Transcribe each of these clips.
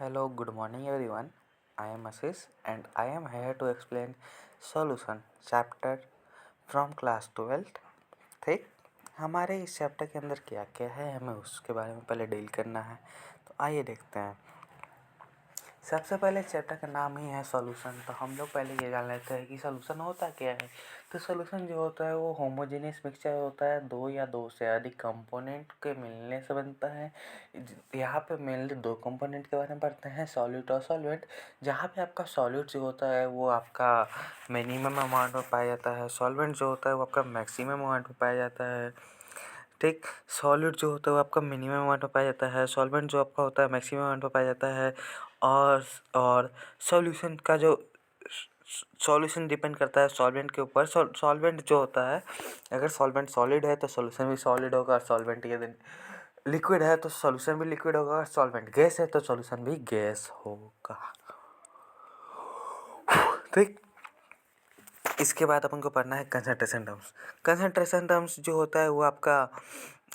Hello, good morning everyone. I am Ashish and I am here to explain solution chapter from class 12th. ठीक, हमारे इस chapter के अंदर क्या क्या है हमें उसके बारे में पहले डील करना है। तो आइए देखते हैं। सबसे पहले चैप्टर का नाम ही है सॉल्यूशन। तो हम लोग पहले ये जान लेते हैं कि सॉल्यूशन होता क्या है। तो सॉल्यूशन जो होता है वो होमोजेनियस मिक्सचर होता है, दो या दो से अधिक कंपोनेंट के मिलने से बनता है। यहाँ पे मेनली दो कंपोनेंट के बारे में पढ़ते हैं, सॉल्यूट और सॉल्वेंट। जहाँ पे आपका सॉल्यूट जो होता है वो आपका मिनिमम अमाउंट में पाया जाता है, सॉल्वेंट जो होता है वो आपका मैक्सिमम अमाउंट में पाया जाता है। ठीक, सॉलिड जो होता है वो आपका मिनिमम अमाउंट में पाया जाता है, सॉल्वेंट जो आपका होता है मैक्सिमम अमाउंट में पाया जाता है। और सॉल्यूशन का जो सॉल्यूशन डिपेंड करता है सॉल्वेंट के ऊपर। सॉल्वेंट जो होता है, अगर सॉल्वेंट सॉलिड है तो सॉल्यूशन भी सॉलिड होगा, और सॉल्वेंट यदि लिक्विड है तो सॉल्यूशन भी लिक्विड होगा, और सॉल्वेंट गैस है तो सॉल्यूशन भी गैस होगा। ठीक, इसके बाद अपन को पढ़ना है कंसंट्रेशन टर्म्स। कंसंट्रेशन टर्म्स जो होता है वो आपका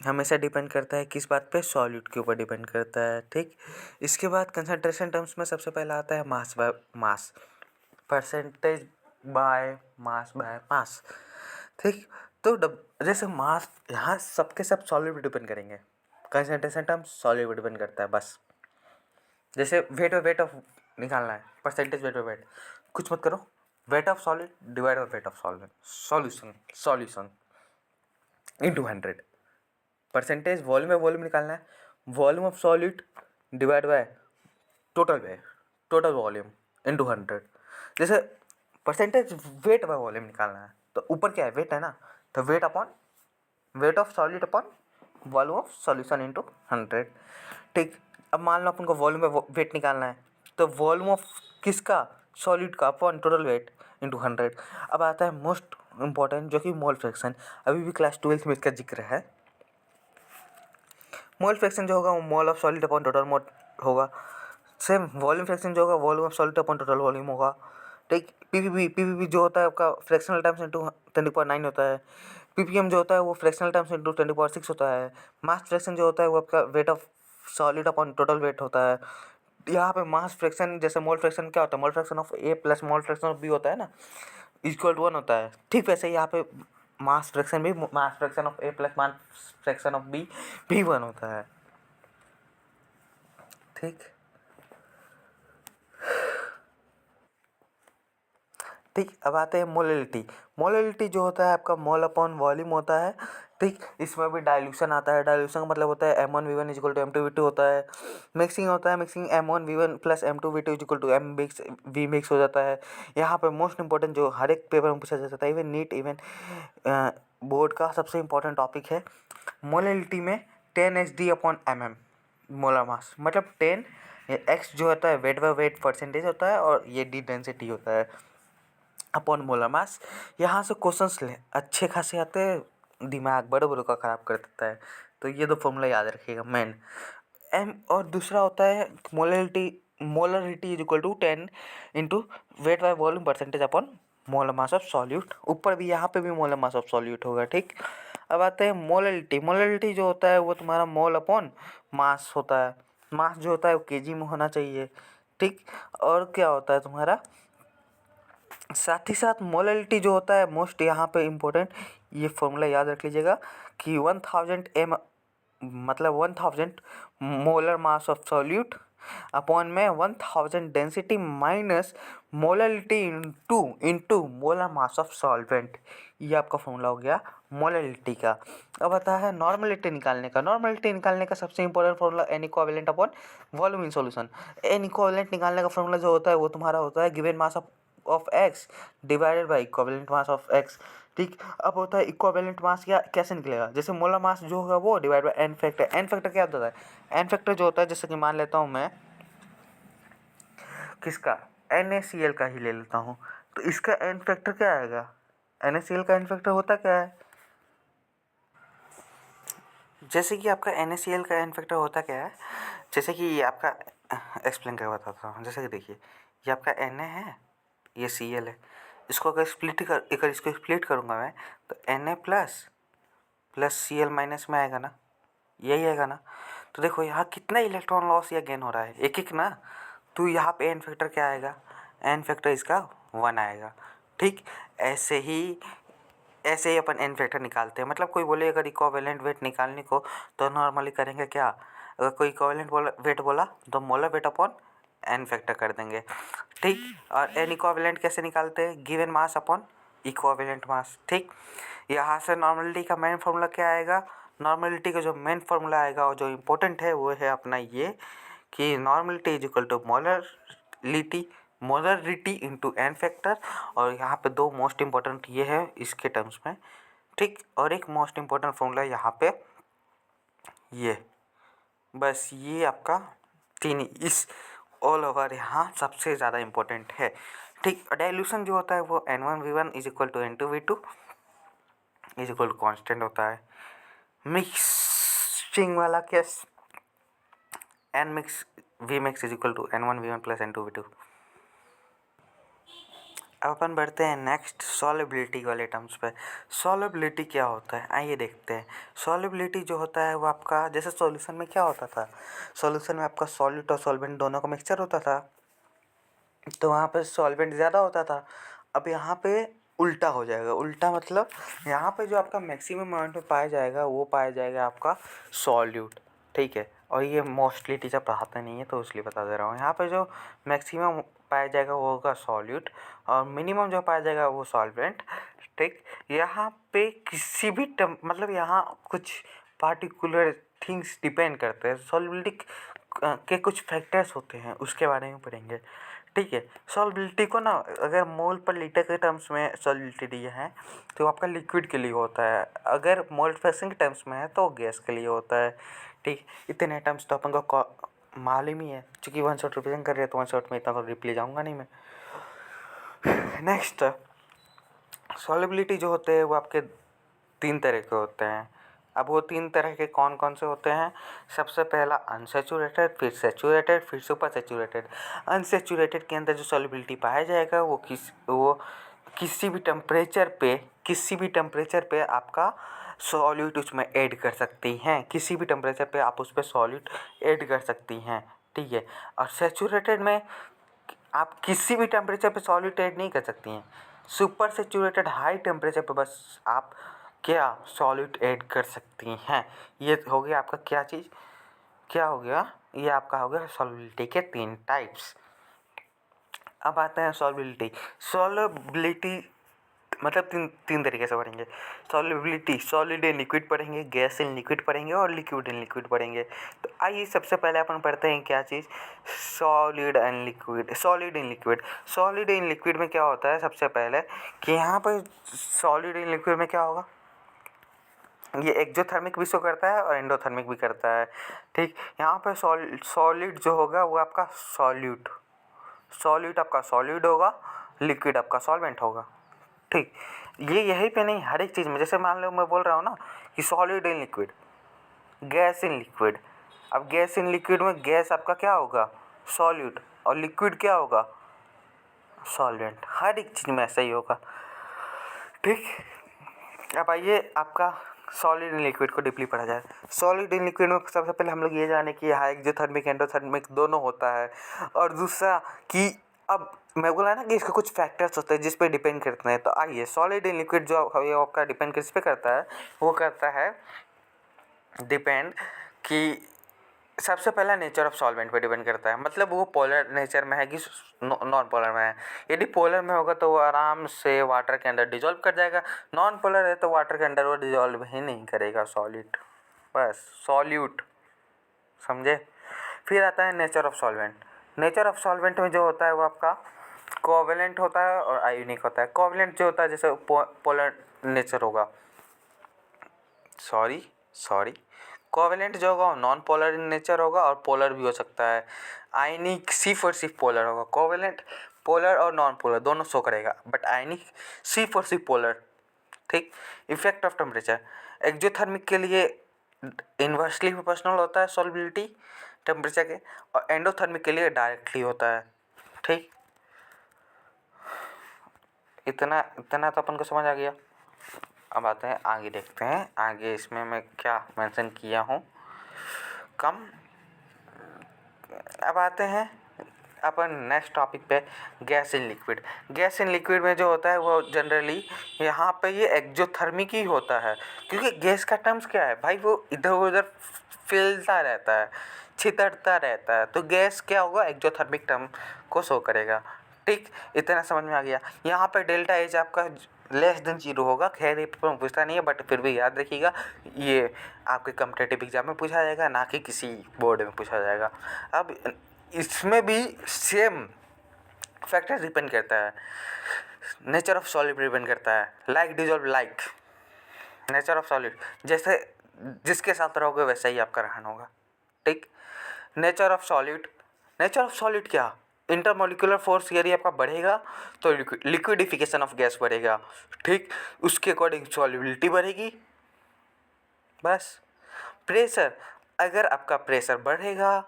हमेशा डिपेंड करता है किस बात पे, सॉल्यूट के ऊपर डिपेंड करता है। ठीक, इसके बाद कंसंट्रेशन टर्म्स में सबसे पहला आता है mass by mass, percentage by mass. ठीक, तो जैसे मास यहाँ सबके सब सॉल्यूट पे डिपेंड करेंगे, कंसंट्रेशन टर्म्स सॉल्यूट पे डिपेंड करता है बस। जैसे वेट ऑफ निकालना है, परसेंटेज वेट ऑफ वेट, कुछ मत करो, weight of solid divide by weight of solvent, solution into 100। Percentage volume है, वॉल्यूम निकालना है, volume of solid divide by total volume into 100। जैसे परसेंटेज वेट बाय वॉल्यूम निकालना है तो ऊपर क्या है, वेट है ना, तो weight upon weight of solid upon volume of solution into 100। ठीक, अब मान लो अपन को वॉल्यूम में वेट निकालना है तो वॉल्यूम ऑफ किसका, सॉलिड का, अपॉन टोटल वेट इंटू 100। अब आता है मोस्ट इंपॉर्टेंट जो कि मोल फ्रैक्शन। अभी भी क्लास 12th में इसका जिक्र है। मोल फ्रैक्शन जो होगा वो mole of solid upon total मोल होगा। सेम वॉल्यूम फ्रैक्शन जो होगा volume of solid upon total volume होगा। ठीक, पीवीपी जो होता है आपका फ्रैक्शनल टर्म्स इंटू 10⁹ होता है। पीपीएम जो होता है वो फ्रैक्शनल टर्म्स इंटू 10⁶ होता है। मास फ्रैक्शन जो होता है वो आपका weight of solid upon total weight होता है। यहाँ पे मास फ्रैक्शन जैसे मोल फ्रैक्शन क्या होता है, mole fraction of A plus mole fraction of B होता है ना, इक्वल टू 1 होता है। ठीक वैसे यहाँ पे मास फ्रैक्शन भी mass fraction of A plus mass fraction of B भी 1 होता है। ठीक, ठीक, अब आते हैं मोलैलिटी। मोलैलिटी जो होता है आपका मोल अपॉन वॉल्यूम होता है। ठीक, इसमें भी डाइल्यूशन आता है। डाइल्यूशन का मतलब होता है M1V1 इक्वल टू M2V2 होता है। मिक्सिंग होता है, mixing M1V1 plus M2V2 equal to M mix V mix हो जाता है। यहाँ पे मोस्ट इंपॉर्टेंट जो हर एक पेपर में पूछा जाता है, इवन नीट इवन बोर्ड का सबसे इम्पोर्टेंट टॉपिक है मोलैलिटी में 10 Hg/mm मोलर मास, मतलब 10 x जो होता है वेट बाय वेट परसेंटेज होता है, और ये d डेंसिटी होता है अपॉन मोलर मास। यहाँ से क्वेश्चंस ले अच्छे खासे आते हैं, दिमाग बड़े बड़ों का ख़राब कर देता है। तो ये दो फॉर्मूला याद रखिएगा मेन एम। और दूसरा होता है molarity is equal to 10 into weight by volume percentage upon molar mass of solute. ऊपर भी यहाँ पे भी मोलर मास ऑफ सॉल्यूट होगा। ठीक, अब आते हैं मोलरिटी। मोलरिटी जो होता है वो तुम्हारा मोल अपॉन मास होता है। मास जो होता है वो केजी में होना चाहिए। ठीक, और क्या होता है तुम्हारा, साथ ही साथ मोलैलिटी जो होता है मोस्ट यहाँ पे इम्पोर्टेंट, ये फॉर्मूला याद रख लीजिएगा कि 1000 m मतलब 1000 molar mass of solute upon में 1000 density minus molality into molar mass of solvent. ये आपका फॉर्मूला हो गया मोलैलिटी का। अब आता है नॉर्मलिटी निकालने का। नॉर्मलिटी निकालने का सबसे important formula N equivalent upon volume in solution. N equivalent निकालने का फॉर्मूला जो होता है वो तुम्हारा होता है given mass of x divided by equivalent mass of x। ठीक, अब होता है इक्विवेलेंट मास क्या कैसे निकलेगा, जैसे मोलर मास जो होगा वो divide by N factor. N factor क्या होता है, एन फैक्टर जो होता है जैसे कि मान लेता हूँ मैं किसका, NaCl का ही ले लेता हूँ, तो इसका एन फैक्टर क्या आएगा, NaCl का एन फैक्टर होता क्या है, जैसे कि आपका NaCl का एन फैक्टर होता क्या है, जैसे कि ये आपका एक्सप्लेन कर बताता हूँ। जैसे कि देखिए ये आपका Na है, ये Cl है, इसको अगर इसको स्प्लिट करूँगा मैं तो Na प्लस Cl माइनस में आएगा ना, यही आएगा ना। तो देखो यहाँ कितना इलेक्ट्रॉन लॉस या गेन हो रहा है, एक एक ना। तो यहाँ पे एन फैक्टर क्या आएगा, एन फैक्टर इसका 1 आएगा। ठीक, ऐसे ही अपन एन फैक्टर निकालते हैं। मतलब कोई बोले अगर इक्विवेलेंट वेट निकालने को तो नॉर्मली करेंगे क्या, अगर कोई इक्विवेलेंट वेट बोला तो molar weight upon N factor कर देंगे। ठीक, और एन इक्विवेलेंट कैसे निकालते हैं, given mass upon equivalent mass. ठीक, यहाँ से नॉर्मलिटी का मेन फॉर्मूला क्या आएगा, नॉर्मलिटी का जो मेन फॉर्मूला आएगा और जो इम्पोर्टेंट है वो है अपना ये कि normality is equal to molarity into N factor. और यहाँ पे दो मोस्ट इम्पोर्टेंट ये है इसके टर्म्स में। ठीक, और एक मोस्ट इम्पोर्टेंट फॉर्मूला यहाँ पे ये, बस ये आपका तीन इस ऑल ओवर यहाँ सबसे ज़्यादा इम्पोर्टेंट है। ठीक, डाइल्यूशन जो होता है वो N1V1 is equal to N2V2 is equal to constant होता है। मिक्सिंग वाला case N mix V mix is equal to N1V1 plus N2V2। अब अपन बढ़ते हैं नेक्स्ट सॉल्युबिलिटी वाले टर्म्स पे। सॉल्युबिलिटी क्या होता है आइए देखते हैं। सॉल्युबिलिटी जो होता है वो आपका, जैसे सॉल्यूशन में क्या होता था, सॉल्यूशन में आपका सॉल्यूट और सॉल्वेंट दोनों का मिक्सचर होता था, तो वहाँ पे सॉल्वेंट ज़्यादा होता था। अब यहाँ पे उल्टा हो जाएगा। उल्टा मतलब यहाँ पे जो आपका मैक्सिमम अमाउंट में पाया जाएगा वो पाया जाएगा आपका सॉल्यूट। ठीक है, और ये मोस्टली टीचर पढ़ाते नहीं है तो इसलिए बता दे रहा हूँ। यहाँ पे जो मैक्सिमम पाया जाएगा वो होगा सॉल्यूट और मिनिमम जो पाया जाएगा वो सॉल्वेंट। ठीक, यहाँ पे किसी भी मतलब यहाँ कुछ पार्टिकुलर थिंग्स डिपेंड करते हैं। सॉल्युबिलिटी के कुछ फैक्टर्स होते हैं उसके बारे में पढ़ेंगे। ठीक है, सॉल्युबिलिटी को ना अगर मोल पर लीटर के टर्म्स में सॉल्युबिलिटी दिया है तो आपका लिक्विड के लिए होता है, अगर मोल फ्रैक्शन के टर्म्स में है तो गैस के लिए होता है। ठीक, इतने टर्म्स तो अपन को मालूम ही है, चूँकि 1 शॉट रिप्रेजेंट कर रहे हैं तो 1 शॉट में इतना तो रिप्ले जाऊँगा नहीं मैं। नेक्स्ट, सॉल्युबिलिटी जो होते हैं वो आपके 3 तरह के होते हैं। अब वो 3 तरह के कौन कौन से होते हैं, सबसे पहला अनसैचुरेटेड, फिर सैचुरेटेड, फिर सुपर सैचुरेटेड। अनसैचुरेटेड के अंदर जो सॉल्युबिलिटी पाया जाएगा वो किसी भी टेम्परेचर पे आपका सॉल्यूट उसमें ऐड कर सकती हैं, किसी भी टेम्परेचर पे आप उस पर सॉल्यूट ऐड कर सकती हैं। ठीक है, और सैचुरेटेड में आप किसी भी टेम्परेचर पे सॉल्यूट ऐड नहीं कर सकती हैं। सुपर सैचुरेटेड हाई टेम्परेचर पे बस आप क्या सॉल्यूट ऐड कर सकती हैं। ये हो गया आपका क्या चीज़, क्या हो गया, ये आपका हो गया सॉल्युबिलिटी के 3 टाइप्स। अब आते हैं सॉल्युबिलिटी मतलब तीन तरीके से पढ़ेंगे। सॉल्युबिलिटी सॉलिड इन लिक्विड पढ़ेंगे, गैस इन लिक्विड पढ़ेंगे और लिक्विड इन लिक्विड पढ़ेंगे। तो आइए सबसे पहले अपन पढ़ते हैं क्या चीज़, solid in liquid. Solid in liquid, solid in liquid में क्या होता है सबसे पहले कि यहाँ पर सॉलिड इन लिक्विड में क्या होगा, ये एक्सोथर्मिक भी शो करता है और एंडोथर्मिक भी करता है। ठीक, यहाँ पर सॉलिड जो होगा वो आपका सॉल्यूट आपका सॉलिड होगा, लिक्विड आपका सॉल्वेंट होगा। ठीक, ये यहीं पे नहीं हर एक चीज़ में, जैसे मान लो मैं बोल रहा हूँ ना कि solid in liquid, gas in liquid. अब गैस इन लिक्विड में गैस आपका क्या होगा, सॉल्यूट, और लिक्विड क्या होगा, सॉल्वेंट। हर एक चीज़ में ऐसा ही होगा। ठीक, अब आइए आपका सॉलिड इन लिक्विड को डीपली पढ़ा जाए। सॉलिड इन लिक्विड में सबसे पहले हम लोग ये जाने कि हाँ एक्सोथर्मिक एंडोथर्मिक दोनों होता है, और दूसरा कि अब मैं बोला ना कि इसके कुछ फैक्टर्स होते हैं जिस पे डिपेंड करते हैं। तो आइए सॉलिड इन लिक्विड जो आपका डिपेंड किस पे करता है, वो करता है डिपेंड कि सबसे पहला नेचर ऑफ सॉल्वेंट पे डिपेंड करता है। मतलब वो पोलर नेचर में है कि नॉन पोलर में है। यदि पोलर में होगा तो वो आराम से वाटर के अंदर डिजॉल्व कर जाएगा, नॉन पोलर है तो वाटर के अंदर वो डिजॉल्व ही नहीं करेगा सॉलिड, बस सॉल्यूट, समझे। फिर आता है nature of solvent. Nature of solvent में जो होता है वो आपका कोवेलेंट होता है और आयोनिक होता है। कोवेलेंट जो होता है जैसे पोलर नेचर होगा, सॉरी कोवेलेंट जो होगा वो नॉन पोलर इन नेचर होगा और पोलर भी हो सकता है। आयनिक सिर्फ और सिर्फ पोलर होगा। कोवेलेंट पोलर और नॉन पोलर दोनों शो करेगा, बट आयनिक सिर्फ और सिर्फ पोलर। ठीक, इफेक्ट ऑफ टेम्परेचर एक्सोथर्मिक के लिए इन्वर्सली प्रोपोर्शनल होता है सॉल्युबिलिटी टेम्परेचर के, और एंडोथर्मिक के लिए डायरेक्टली होता है। ठीक, इतना तो अपन को समझ आ गया। अब आते हैं आगे, देखते हैं आगे इसमें मैं क्या मेंशन किया हूँ कम। अब आते हैं अपन नेक्स्ट टॉपिक पे, gas in liquid. Gas in liquid में जो होता है वो जनरली यहाँ पे ये एक्जोथर्मिक ही होता है, क्योंकि गैस का टर्म्स क्या है भाई, वो इधर उधर फैलता रहता है, छितरता रहता है, तो गैस क्या होगा, एक्जोथर्मिक टर्म को शो करेगा। ठीक, इतना समझ में आ गया। यहाँ पे डेल्टा एच आपका लेस देन 0 होगा। खैर ये पेपर में पूछता नहीं है, बट फिर भी याद रखिएगा, ये आपके कॉम्पिटिटिव एग्जाम में पूछा जाएगा, ना कि किसी बोर्ड में पूछा जाएगा। अब इसमें भी सेम फैक्टर डिपेंड करता है, नेचर ऑफ सॉलिड डिपेंड करता है, like dissolve like, nature of solid, जैसे जिसके साथ रहोगे वैसा ही आपका रहन होगा। ठीक, nature of solid, nature of solid क्या, इंटरमोलिकुलर फोर्स यदि आपका बढ़ेगा तो लिक्विडिफिकेशन ऑफ गैस बढ़ेगा। ठीक, उसके अकॉर्डिंग सॉल्युबिलिटी बढ़ेगी। बस, प्रेशर, अगर आपका प्रेशर बढ़ेगा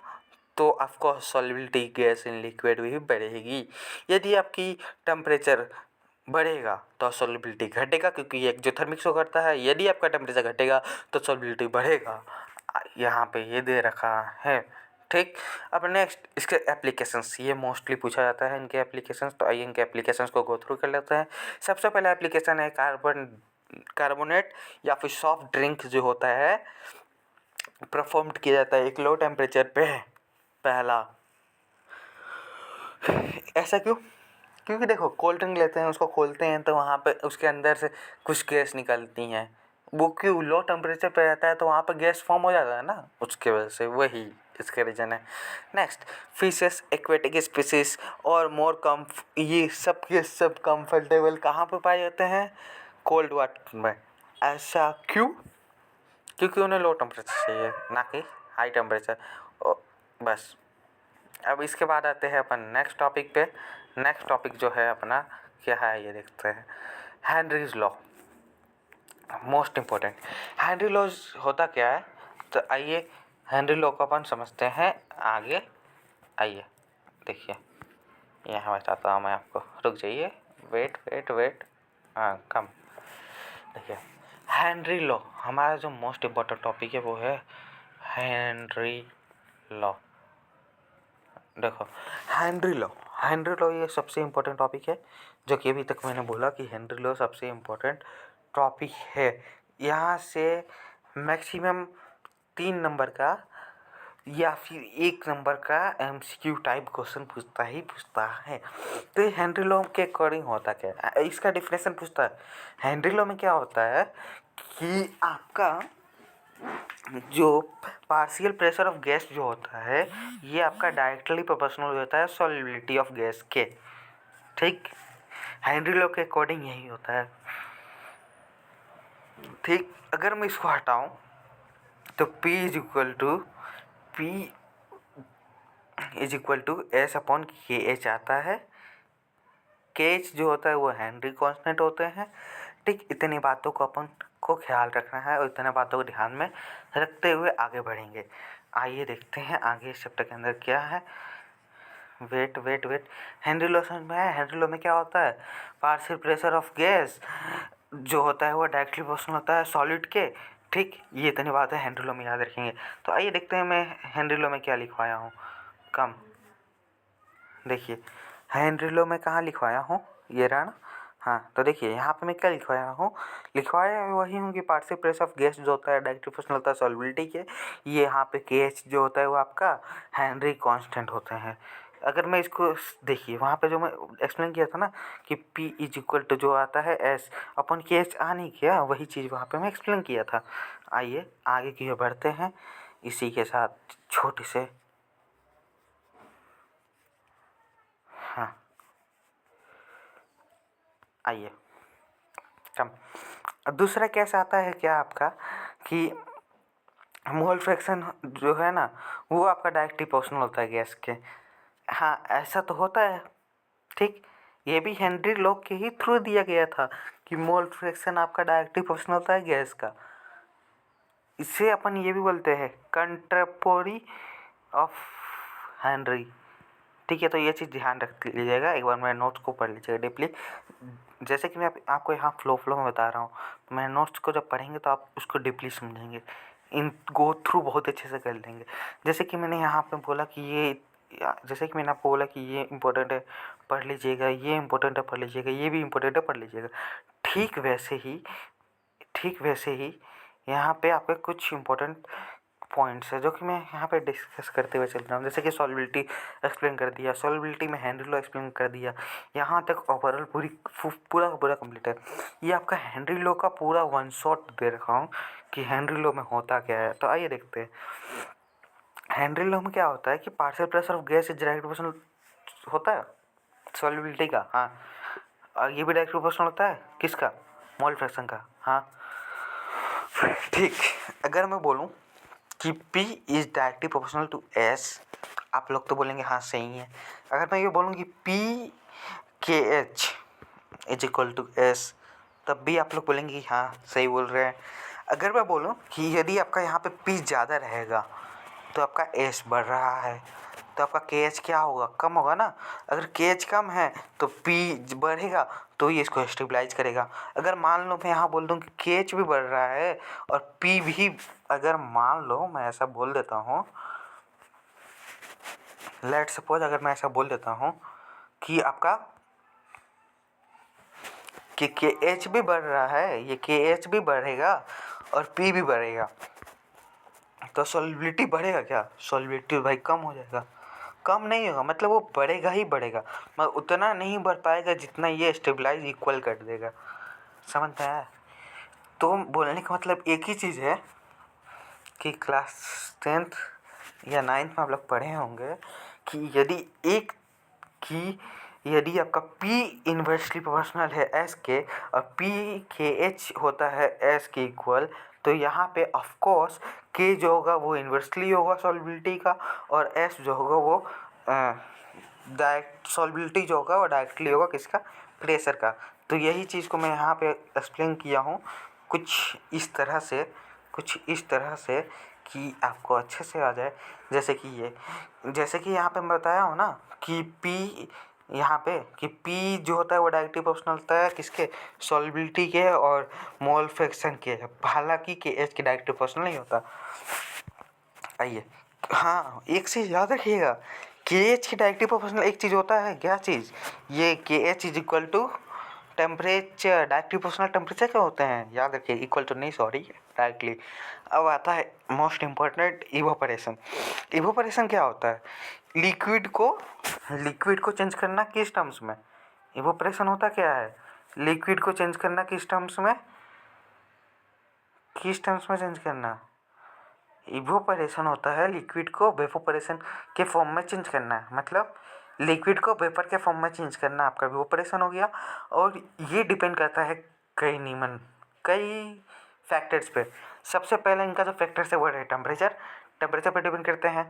तो आपको सॉल्युबिलिटी गैस इन लिक्विड भी बढ़ेगी। यदि आपकी टेम्परेचर बढ़ेगा तो सॉल्युबिलिटी घटेगा, क्योंकि ये एक्जोथर्मिक शो करता है। यदि आपका टेम्परेचर घटेगा तो सॉल्युबिलिटी बढ़ेगा। यहाँ पे ये दे रखा है। ठीक, अब नेक्स्ट इसके एप्लीकेशंस, ये मोस्टली पूछा जाता है इनके एप्लीकेशंस, तो आइए इनके एप्लीकेशंस को गो थ्रू कर लेते हैं। सबसे पहला एप्लीकेशन है कार्बोनेट या फिर सॉफ्ट ड्रिंक जो होता है, परफॉर्म किया जाता है एक लो टेम्परेचर पे। पहला, ऐसा क्यों, क्योंकि देखो कोल्ड ड्रिंक लेते हैं, उसको खोलते हैं तो वहाँ पे उसके अंदर से कुछ गैस निकलती हैं, वो क्यों लो टेम्परेचर पे रहता है तो वहाँ पे गैस फॉर्म हो जाता है ना, उसके वजह से, वही इसका रीज़न है। नेक्स्ट, फिशेस, एक्वेटिक स्पीसीज और मोर ये सब के सब कंफर्टेबल कहाँ पे पाए जाते हैं, कोल्ड वाटर में। ऐसा क्यों, क्योंकि उन्हें लो टेम्परेचर चाहिए, ना कि हाई टेम्परेचर। बस, अब इसके बाद आते हैं अपन नेक्स्ट टॉपिक पे। नेक्स्ट टॉपिक जो है अपना क्या है ये देखते हैं, Henry's law, most important. Henry law होता क्या है, तो आइए हेनरी लॉ को अपन समझते हैं आगे। आइए देखिए, यहाँ बताता हूँ मैं आपको, रुक जाइए, वेट वेट वेट, हाँ कम। देखिए, हेनरी लॉ, हमारा जो मोस्ट इम्पोर्टेंट टॉपिक है वो है हेनरी लॉ। देखो, हेनरी लॉ, हेनरी लॉ ये सबसे इम्पोर्टेंट टॉपिक है, जो कि अभी तक मैंने बोला कि हेनरी लॉ सबसे इम्पोर्टेंट टॉपिक है। यहाँ से मैक्सिमम 3 नंबर का या फिर 1 नंबर का एमसीक्यू टाइप क्वेश्चन पूछता ही पूछता है। तो ये हेनरी लॉ के अकॉर्डिंग होता क्या है, इसका डिफिनेशन पूछता है। हेनरी लॉ में क्या होता है कि आपका जो पार्शियल प्रेशर ऑफ गैस जो होता है, ये आपका डायरेक्टली प्रोपोर्शनल होता है सॉल्युबिलिटी ऑफ गैस के। ठीक, हेनरी लॉ के अकॉर्डिंग यही होता है। ठीक, अगर मैं इसको हटाऊं तो P is equal to S upon K H आता है। के एच जो होता है वो हेनरी कांस्टेंट होते हैं। ठीक, इतनी बातों को अपन को ख्याल रखना है और इतने बातों को ध्यान में रखते हुए आगे बढ़ेंगे। आइए देखते हैं आगे इस चैप्टर के अंदर क्या है। Wait wait wait, Henry law समझ में आया। हेनरी लॉ में क्या होता है, पार्शियल प्रेशर ऑफ गैस जो होता है वो डायरेक्टली प्रोपोर्शनल होता है सॉलिड के। ठीक, ये इतनी बातें हेनरी लॉ में याद रखेंगे। तो आइए देखते हैं मैं हेनरी लॉ में क्या लिखवाया हूँ। कम, देखिए हेनरी लॉ में कहाँ लिखवाया हूँ, ये रहा ना। हाँ, तो देखिए यहाँ पे मैं क्या लिखवाया हूँ, लिखवाया वही हूँ कि पार्शियल प्रेशर ऑफ गैस जो होता है डायरेक्टली प्रोपोर्शनल होता है सॉल्युबिलिटी के। ये यहाँ पे के एच जो होता है वो आपका हेनरी कांस्टेंट होते हैं। अगर मैं इसको देखिए, वहाँ पे जो मैं एक्सप्लेन किया था ना कि P इज इक्वल टू जो आता है S अपन के एच आ नहीं किया, वही चीज़ वहाँ पे मैं एक्सप्लेन किया था। आइए आगे की ओर बढ़ते हैं इसी के साथ छोटे से। हाँ, आइए कम। दूसरा केस आता है क्या आपका कि मोल फ्रैक्शन जो है ना वो आपका डायरेक्टली प्रोपोर्शनल होता है गैस के। हाँ, ऐसा तो होता है। ठीक, ये भी हेनरी लॉ के ही थ्रू दिया गया था कि मोल फ्रैक्शन आपका डायरेक्टली प्रोपोर्शनल होता है गैस का। इसे अपन ये भी बोलते हैं कंट्रेपोरी ऑफ हेनरी। ठीक है, तो ये चीज़ ध्यान रख लीजिएगा, एक बार मेरे नोट्स को पढ़ लीजिएगा डीपली। जैसे कि मैं आपको यहाँ फ्लो में बता रहा हूँ, तो मेरे नोट्स को जब पढ़ेंगे तो आप उसको डीपली समझेंगे। इन गो थ्रू बहुत अच्छे से कर लेंगे। जैसे कि मैंने यहाँ पे बोला कि जैसे कि मैंने आपको बोला कि ये इम्पोर्टेंट है पढ़ लीजिएगा, ये इम्पोर्टेंट है पढ़ लीजिएगा, ये भी इम्पोर्टेंट है पढ़ लीजिएगा। ठीक वैसे ही यहाँ पे आपके कुछ इम्पोर्टेंट पॉइंट्स है जो कि मैं यहाँ पे डिस्कस करते हुए चल रहा हूँ। जैसे कि सॉल्युबिलिटी एक्सप्लेन कर दिया, सॉल्युबिलिटी में हेनरी लॉ एक्सप्लेन कर दिया। यहाँ तक ओवरऑल पूरा कंप्लीट है। ये आपका हेनरी लॉ का पूरा वन शॉट दे रखा हूँ कि हेनरी लॉ में होता क्या है। तो आइए देखते हैं हेनरी लॉ में क्या होता है कि partial pressure of gas is direct proportional होता है सॉल्युबिलिटी का। हाँ, और ये भी डायरेक्ट प्रोपोर्शनल होता है किसका, मोल फ्रैक्शन का। हाँ ठीक, अगर मैं बोलूँ कि P is directly proportional to S, आप लोग तो बोलेंगे हाँ सही है। अगर मैं ये बोलूँ कि P K H is equal to S, तब भी आप लोग बोलेंगे कि हाँ सही बोल रहे हैं। अगर मैं बोलूँ कि यदि आपका यहाँ पे P ज़्यादा रहेगा तो आपका S बढ़ रहा है, तो आपका KH क्या होगा, कम होगा ना। अगर KH कम है तो P बढ़ेगा तो ये इसको स्टेबलाइज करेगा। अगर मान लो मैं यहाँ बोल दूँ कि KH भी बढ़ रहा है और P भी, अगर मान लो मैं ऐसा बोल देता हूँ, लेट्स सपोज अगर मैं ऐसा बोल देता हूँ कि आपका कि KH भी बढ़ रहा है, ये KH भी बढ़ेगा और P भी बढ़ेगा, तो सॉल्युबिलिटी बढ़ेगा क्या, सॉल्युबिलिटी भाई कम हो जाएगा। कम नहीं होगा, मतलब वो बढ़ेगा ही बढ़ेगा, मगर उतना नहीं बढ़ पाएगा जितना ये स्टेबलाइज इक्वल कर देगा। समझ में आया। तो बोलने का मतलब एक ही चीज़ है कि क्लास 10th या 9th में आप लोग पढ़े होंगे कि यदि आपका P इन्वर्सली प्रोपोर्शनल है S के और P के H होता है S के इक्वल, तो यहाँ पे ऑफ कोर्स K जो होगा वो इन्वर्सली होगा सॉल्युबिलिटी का, और S जो होगा वो डायरेक्ट सॉल्युबिलिटी जो होगा वो डायरेक्टली होगा किसका, प्रेशर का। तो यही चीज़ को मैं यहाँ पे एक्सप्लेन किया हूँ कुछ इस तरह से कि आपको अच्छे से आ जाए। जैसे कि यहाँ पे मैं बताया हूँ ना कि P यहाँ पे कि P जो होता है वो डायरेक्टली प्रोपोर्शनल होता है किसके, सॉल्युबिलिटी के और मोल फ्रैक्शन के, हालांकि KH के डायरेक्टली प्रोपोर्शनल नहीं होता। आइए, हाँ एक चीज़ याद रखिएगा, KH की डायरेक्टली प्रोपोर्शनल एक चीज़ होता है, क्या चीज़, ये KH is equal to temperature. Directly proportional temperature क्या होते हैं, याद रखिए, इक्वल टू नहीं, सॉरी, डायरेक्टली। अब आता है मोस्ट इम्पोर्टेंट, इवोपरेशन। इवोपरेशन क्या होता है, लिक्विड को चेंज करना किस टर्म्स में, इवोपरेशन होता क्या है, लिक्विड को चेंज करना किस टर्म्स में चेंज करना। इवोपरेशन होता है लिक्विड को वेपोपरेशन के फॉर्म में चेंज करना है, मतलब लिक्विड को वेपर के फॉर्म में चेंज करना आपका इवोपरेशन हो गया। और ये डिपेंड करता है कई फैक्टर्स पे। सबसे पहले इनका जो फैक्टर्स है वो है टेम्परेचर पे डिपेंड करते हैं।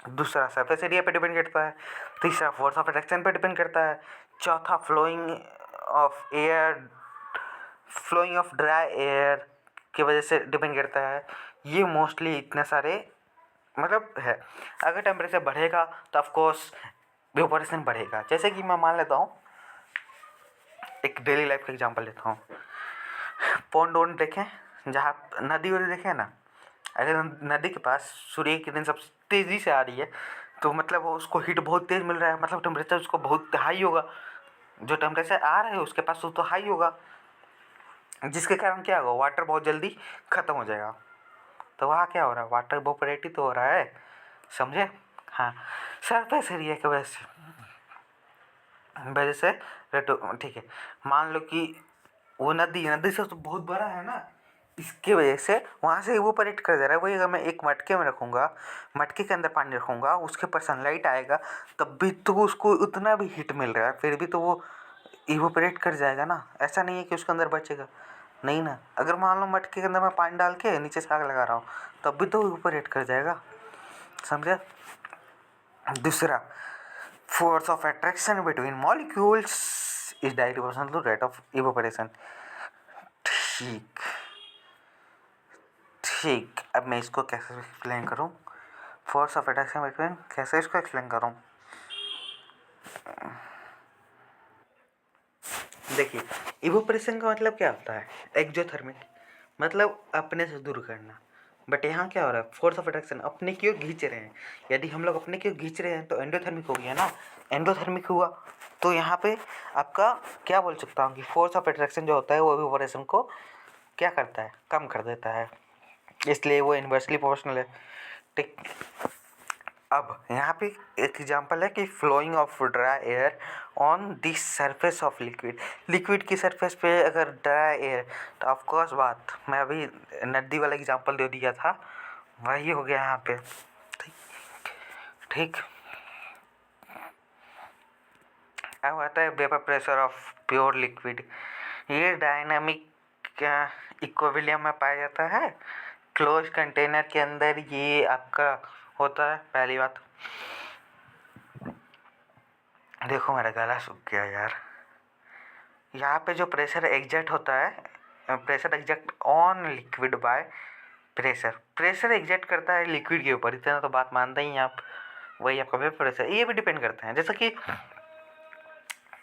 दूसरा सरफेस एरिया पे डिपेंड करता है। तीसरा फोर्स ऑफ अट्रैक्शन पे डिपेंड करता है। चौथा फ्लोइंग ऑफ ड्राई एयर की वजह से डिपेंड करता है। ये मोस्टली इतने सारे मतलब है। अगर टेम्परेचर बढ़ेगा तो ऑफकोर्स वेपोरेशन बढ़ेगा। जैसे कि मैं मान लेता हूँ, एक डेली लाइफ का एग्जांपल लेता हूँ। पॉन्ड वोन्ड देखें, जहाँ नदी वदी देखें ना, अगर नदी के पास सूर्य की किरण सबसे तेज़ी से आ रही है तो मतलब वो उसको हीट बहुत तेज़ मिल रहा है, मतलब टेम्परेचर उसको बहुत हाई होगा। जो टेम्परेचर आ रहा है उसके पास तो हाई होगा, जिसके कारण क्या होगा, वाटर बहुत जल्दी ख़त्म हो जाएगा। तो वहाँ क्या हो रहा है, वाटर इवोपरेट ही तो हो रहा है, समझे। हाँ, सरफेस एरिया की वजह से ठीक है। मान लो कि वो नदी से तो बहुत बड़ा है ना, इसके वजह से वहाँ से इवोपरेट कर दे रहा है। वही अगर मैं एक मटके में रखूँगा, मटके के अंदर पानी रखूँगा, उसके ऊपर सनलाइट आएगा, तब भी तो उसको उतना भी हीट मिल रहा है, फिर भी तो वो इवोपरेट कर जाएगा ना। ऐसा नहीं है कि उसके अंदर बचेगा, नहीं ना। अगर मान लो मटके के अंदर मैं पानी डाल के नीचे से आग लगा रहा हूँ, तब भी तो इवोपरेट कर जाएगा, समझे। दूसरा, force of attraction between molecules is directly proportional to rate of evaporation. ठीक, अब मैं इसको कैसे एक्सप्लेन करूँ, फोर्स ऑफ अट्रैक्शन बिटवीन, कैसे इसको एक्सप्लेन करूँ। देखिए, इवोपरेशन का मतलब क्या होता है, एक्जोथर्मिक, मतलब अपने से दूर करना। बट यहाँ क्या हो रहा है, फोर्स ऑफ अट्रैक्शन अपने की ओर खींच रहे हैं। यदि हम लोग अपने की ओर खींच रहे हैं तो एंडोथर्मिक हो गया ना, एंडोथर्मिक हुआ तो यहाँ पे आपका क्या बोल सकता हूँ कि फोर्स ऑफ अट्रैक्शन जो होता है वो इवेपोरेशन को क्या करता है, कम कर देता है, इसलिए वो इन्वर्सली प्रोपोर्शनल है। ठीक, अब यहाँ पे एक एग्जांपल है कि flowing of dry air on the surface of liquid, liquid की सरफेस पे अगर ड्राई एयर, तो ऑफ कोर्स बात मैं अभी नदी वाला एग्जांपल दे दिया था, वही हो गया यहाँ पे। ठीक ठीक, अब आता है vapour pressure of pure liquid. ये डायनामिक इक्विलिब्रियम में पाया जाता है क्लोज कंटेनर के अंदर, ये आपका होता है। पहली बात, देखो मेरा गला सूख गया यार। यहाँ पे जो प्रेशर एग्जर्ट होता है, pressure exert on liquid by pressure, pressure exert करता है लिक्विड के ऊपर, इतना तो बात मानते ही आप। वही आपका वेपर प्रेशर, ये भी डिपेंड करते हैं। जैसा कि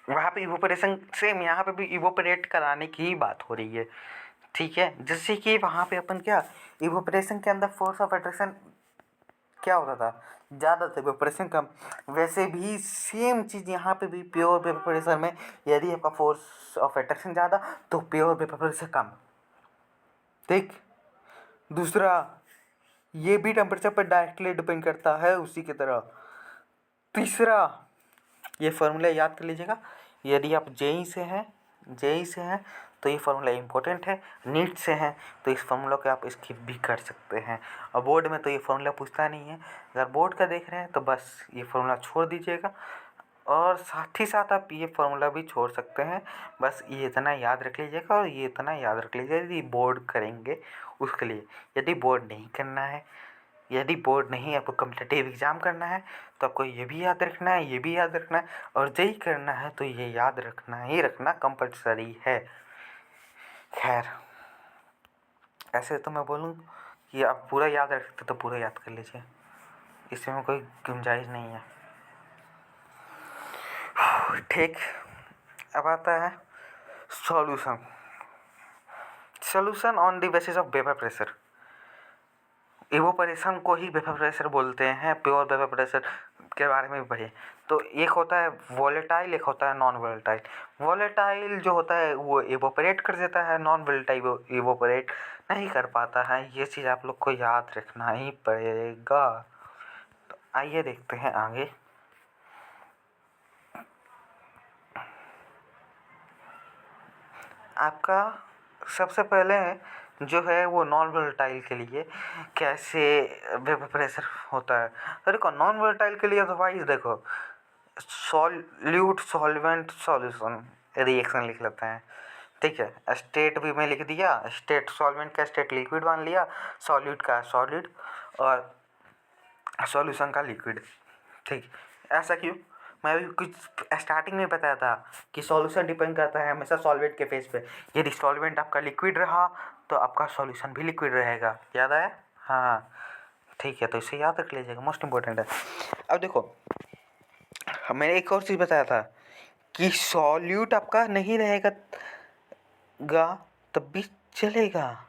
वहाँ पे इवोपरेशन, सेम यहाँ पे भी इवोपरेट कराने की ही बात हो रही है। ठीक है, जैसे कि वहाँ पे अपन क्या, इवोपरेशन के अंदर फोर्स ऑफ अट्रैक्शन क्या होता था, ज़्यादा था, इवोपरेशन कम। वैसे भी सेम चीज़ यहाँ पे भी प्योर वेपर प्रेशर में, यदि आपका फोर्स ऑफ अट्रैक्शन ज़्यादा तो प्योर वेपर प्रेशर कम। ठीक, दूसरा ये भी टेम्परेचर पर डायरेक्टली डिपेंड करता है उसी की तरह। तीसरा, ये फार्मूला याद कर लीजिएगा, यदि आप जेई से हैं तो ये फार्मूला इम्पोर्टेंट है, नीट से हैं तो इस फार्मूला को आप स्किप भी कर सकते हैं। और बोर्ड में तो ये फार्मूला पूछता नहीं है, अगर बोर्ड का देख रहे हैं तो बस ये फार्मूला छोड़ दीजिएगा, और साथ ही साथ आप ये फार्मूला भी छोड़ सकते हैं। बस ये इतना याद रख लीजिएगा, और ये इतना याद रख लीजिएगा यदि बोर्ड करेंगे उसके लिए। यदि बोर्ड नहीं करना है, यदि बोर्ड नहीं आपको कम्पिटिटिव एग्ज़ाम करना है, तो आपको ये भी याद रखना है, ये भी याद रखना है, और जेई करना है तो ये याद रखना ही रखना कंपलसरी है। खैर, ऐसे तो मैं बोलूँ कि आप पूरा याद रख सकते तो पूरा याद कर लीजिए, इसमें कोई गुंजाइश नहीं है। ठीक, अब आता है solution. Solution on the basis of vapour pressure, evaporation को ही वेपर प्रेशर बोलते हैं। प्योर वेपर प्रेशर के बारे में भी पढ़िए। तो एक होता है वोलेटाइल, एक होता है नॉन वोलेटाइल। वोलेटाइल जो होता है वो इवोपरेट कर देता है, नॉन वोलेटाइल इवोपरेट नहीं कर पाता है। ये चीज़ आप लोग को याद रखना ही पड़ेगा। तो आइए देखते हैं आगे। आपका सबसे पहले जो है वो नॉन वोलेटाइल के लिए कैसे वेपर प्रेशर होता है। तो देखो नॉन वोलेटाइल के लिए तो भाई देखो, सॉल्यूट सॉल्वेंट सॉल्यूशन रिएक्शन लिख लेते हैं। ठीक है, स्टेट भी में लिख दिया, स्टेट सॉल्वेंट का स्टेट लिक्विड मान लिया, सॉल्यूट का सॉलिड, और सॉल्यूशन का लिक्विड। ठीक, ऐसा क्यों, मैं भी कुछ स्टार्टिंग में बताया था कि सॉल्यूशन डिपेंड करता है हमेशा सॉल्वेंट के फेस पे। यदि सॉल्वेंट आपका लिक्विड रहा तो आपका सॉल्यूशन भी लिक्विड रहेगा। याद आया? हाँ, ठीक है, तो इसे याद रख लीजिएगा, मोस्ट इम्पोर्टेंट है। अब देखो, मैंने एक और चीज़ बताया था कि सॉल्यूट आपका नहीं रहेगा तब भी चलेगा,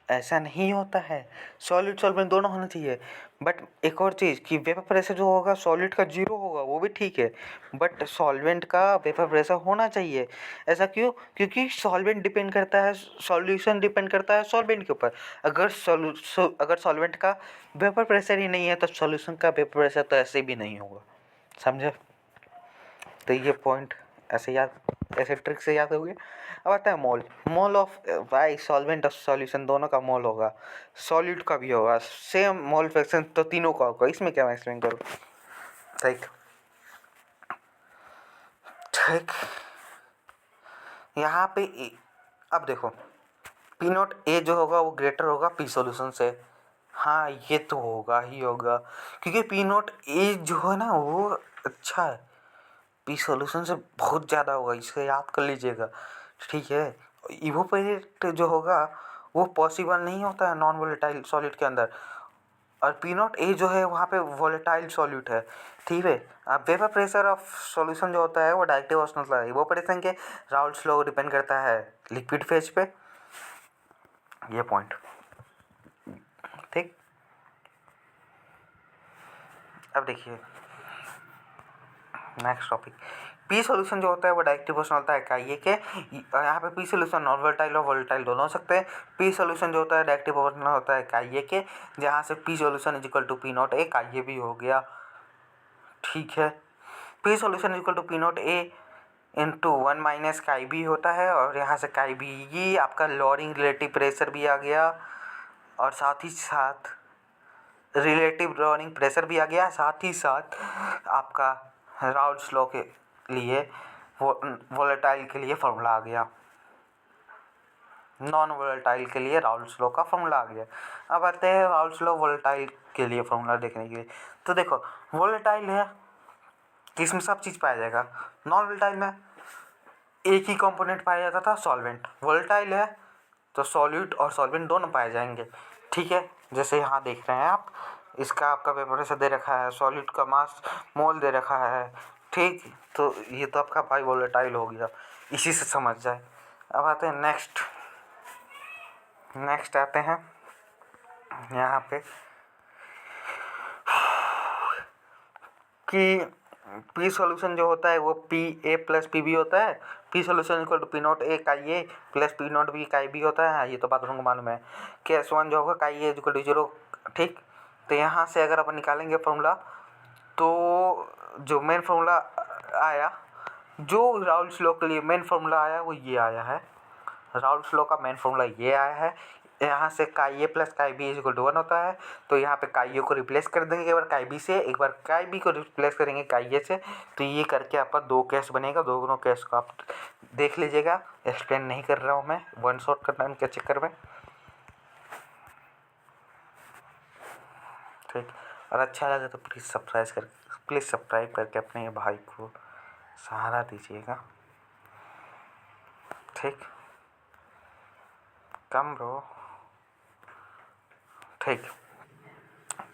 ऐसा नहीं होता है। सॉलिड सॉल्वेंट दोनों होना चाहिए। बट एक और चीज़ कि वेपर प्रेशर जो होगा सॉलिड का 0 होगा, वो भी ठीक है, बट सॉल्वेंट का वेपर प्रेशर होना चाहिए। ऐसा क्यों? क्योंकि सॉल्वेंट डिपेंड करता है, सॉल्यूशन डिपेंड करता है सॉल्वेंट के ऊपर। अगर सॉल्वेंट का वेपर प्रेशर ही नहीं है तो सॉल्यूशन का वेपर प्रेशर तो ऐसे भी नहीं होगा। समझे? तो ये पॉइंट ऐसे याद, ऐसे ट्रिक से याद हो गया। अब आता है मोल। मोल ऑफ भाई सॉल्वेंट और सॉल्यूशन दोनों का मोल होगा, सॉल्यूट का भी होगा, सेम मोल फ्रैक्शन तो तीनों का होगा। इसमें क्या मैं एक्सप्लेन करूँ? ठीक ठीक, यहाँ पे अब देखो, पी नॉट ए जो होगा वो ग्रेटर होगा पी सॉल्यूशन से। हाँ, ये तो होगा ही होगा, क्योंकि पी नॉट ए जो है ना वो अच्छा है, पी सॉल्यूशन से बहुत ज़्यादा होगा, इसे याद कर लीजिएगा। ठीक है, इवोपोरेट जो होगा वो पॉसिबल नहीं होता है नॉन वोलेटाइल सॉलिड के अंदर, और पी नॉट ए जो है वहाँ पे वोलेटाइल सॉल्यूट है। ठीक है, अब वेपर प्रेशर ऑफ सॉल्यूशन जो होता है वो डायरेक्टिव होता है। इवोपोरेशन के राउल्ट्स लॉ डिपेंड करता है लिक्विड फेज पे। ये पॉइंट अब देखिए नेक्स्ट टॉपिक, पी सोल्यूशन जो होता है वो डायरेक्ट प्रोपोर्शनल होता है इकाई के। यहाँ पे पी सोल्यूशन नॉन वोलेटाइल और वोलेटाइल दोनों हो सकते हैं। पी सोल्यूशन जो होता है डायरेक्ट प्रोपोर्शनल होता है इकाई के, जहाँ से P solution is equal to P not A इकाई भी हो गया। ठीक है, P solution is equal to P not A into 1 minus chi B होता है, और यहाँ से काई बी ये आपका लोअरिंग रिलेटिव प्रेशर भी आ गया, और साथ ही साथ रिलेटिव लोअरिंग प्रेशर भी आ गया, साथ ही साथ आपका राउल्स लॉ के लिए वोलेटाइल के लिए फॉर्मूला आ गया, नॉन वोलेटाइल के लिए राउल्स लॉ का फॉर्मूला आ गया। अब आते हैं राउल्स लॉ वोलेटाइल के लिए फॉर्मूला देखने के लिए। तो देखो वोलेटाइल है कि इसमें सब चीज़ पाया जाएगा, नॉन वोलेटाइल में एक ही कंपोनेंट पाया जाता था सॉल्वेंट, वोलेटाइल है तो सॉल्यूट और सॉल्वेंट दोनों पाए जाएंगे। ठीक है, जैसे यहाँ देख रहे हैं आप, इसका आपका पेपर से दे रखा है, सॉल्यूट का मास मोल दे रखा है। ठीक, तो ये तो आपका बाई वोलेटाइल हो गया, इसी से समझ जाए। अब आते हैं नेक्स्ट आते हैं यहाँ पे कि पी सोल्यूशन जो होता है वो P A plus P B होता है। P solution equal to P not A chi A plus P nought B chi B होता है। ये तो बात को मालूम है कि एस वन जो होगा काई ए इक्वल टू 0। ठीक, तो यहाँ से अगर अपन निकालेंगे फॉर्मूला, तो जो मेन फॉर्मूला आया, जो राउल्स लॉ के लिए मेन फॉर्मूला आया वो ये आया है। राउल्स लॉ का मेन फॉर्मूला ये आया है, यहाँ से chi A plus chi B is equal to 1 होता है। तो यहाँ पे काई ए को रिप्लेस कर देंगे एक बार काई बी से, एक बार काई बी को रिप्लेस करेंगे काई ए से। तो ये करके आपका 2 केस बनेगा, दोनों केस को आप देख लीजिएगा, एक्सप्लेन नहीं कर रहा हूँ मैं वन शॉट करने के चक्कर में। ठीक, और अच्छा लगे तो प्लीज़ सब्सक्राइब करके अपने भाई को सहारा दीजिएगा। ठीक, कम ब्रो। ठीक,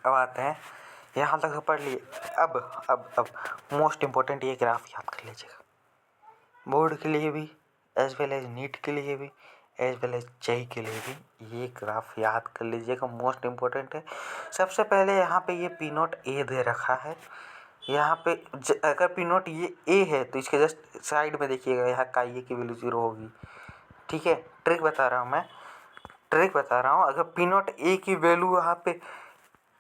अब आते हैं, यहाँ तक पढ़ लिए। अब मोस्ट इम्पोर्टेंट ये ग्राफ याद कर लीजिएगा, बोर्ड के लिए भी एज वेल एज नीट के लिए भी एज वेल एज जेई के लिए भी ये ग्राफ याद कर लीजिएगा, मोस्ट इम्पोर्टेंट है। सबसे पहले यहाँ पे ये पी नॉट ए दे रखा है, यहाँ पे अगर पी नॉट ये ए है तो इसके जस्ट साइड में देखिएगा, यहाँ का ये की वैल्यू 0 होगी। ठीक है, ट्रिक बता रहा हूँ, अगर पी नॉट ए की वैल्यू यहाँ पे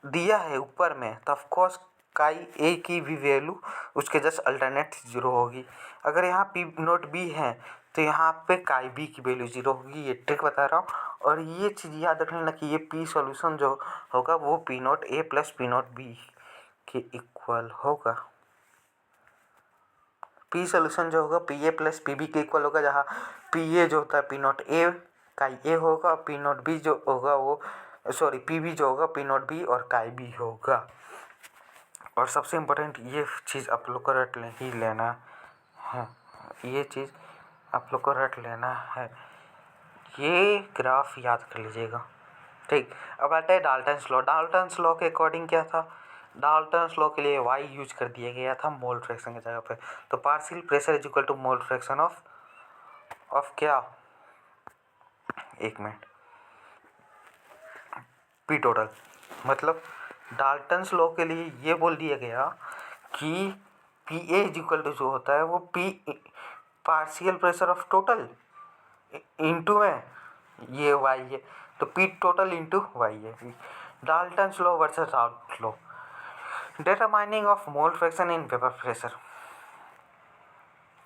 दिया है ऊपर में, तो ऑफकोर्स काई ए की भी वैल्यू उसके जस्ट अल्टरनेट 0 होगी। अगर यहाँ पी नॉट बी है तो यहाँ पे काई बी की वैल्यू 0 होगी, ये ट्रिक बता रहा हूँ। और ये चीज़ याद रखना कि ये पी सॉल्यूशन जो होगा वो P not A plus P nought B के इक्वल होगा। पी सोल्यूशन जो होगा P A plus P B के इक्वल होगा, जहाँ पी ए जो होता है पी नॉट ए काई ए होगा, पी नॉट बी जो होगा वो पी बी जो होगा पी नॉट बी और काई बी होगा। और सबसे इम्पोर्टेंट ये चीज़ आप लोग को रट ही लेना है, ये चीज़ आप लोग को रट लेना है, ये ग्राफ याद कर लीजिएगा। ठीक, अब आता है डाल्टन्स लॉ। डाल्टन्स लॉ के अकॉर्डिंग क्या था, डाल्टन्स लॉ के लिए वाई यूज कर दिया गया था मोल फ्रैक्शन की जगह पे। तो partial pressure is equal to mole fraction of क्या, एक मिनट, पी टोटल। मतलब डाल्टन्स लॉ के लिए ये बोल दिया गया कि P A is equal to जो होता है वो P partial pressure of total into में ये वाई है, तो पी टोटल इंटू वाई है। Dalton's law versus Raoult's law, determining of mole fraction in vapour pressure.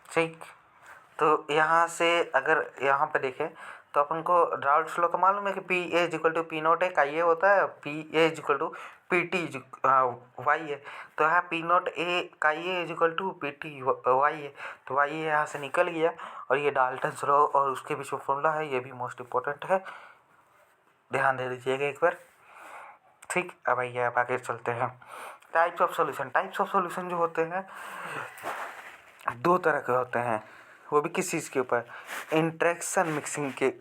ठीक, तो यहाँ से अगर यहाँ पे देखें तो अपन को राउल्स लॉ तो मालूम है कि P A is equal to P not A का ये होता है, P A is equal to P T Y है। तो यहाँ पी नॉट ए का ये is equal to P T Y है, तो वाई यहाँ से निकल गया। और ये डाल्टन्स लॉ और उसके बीच में फॉर्मूला है, ये भी मोस्ट इम्पोर्टेंट है, ध्यान दे दीजिएगा एक बार। ठीक, अब आइए आप आगे चलते हैं। टाइप्स ऑफ सॉल्यूशन जो होते हैं 2 तरह के होते हैं, वो भी किस चीज़ के ऊपर, इंटरेक्शन मिक्सिंग के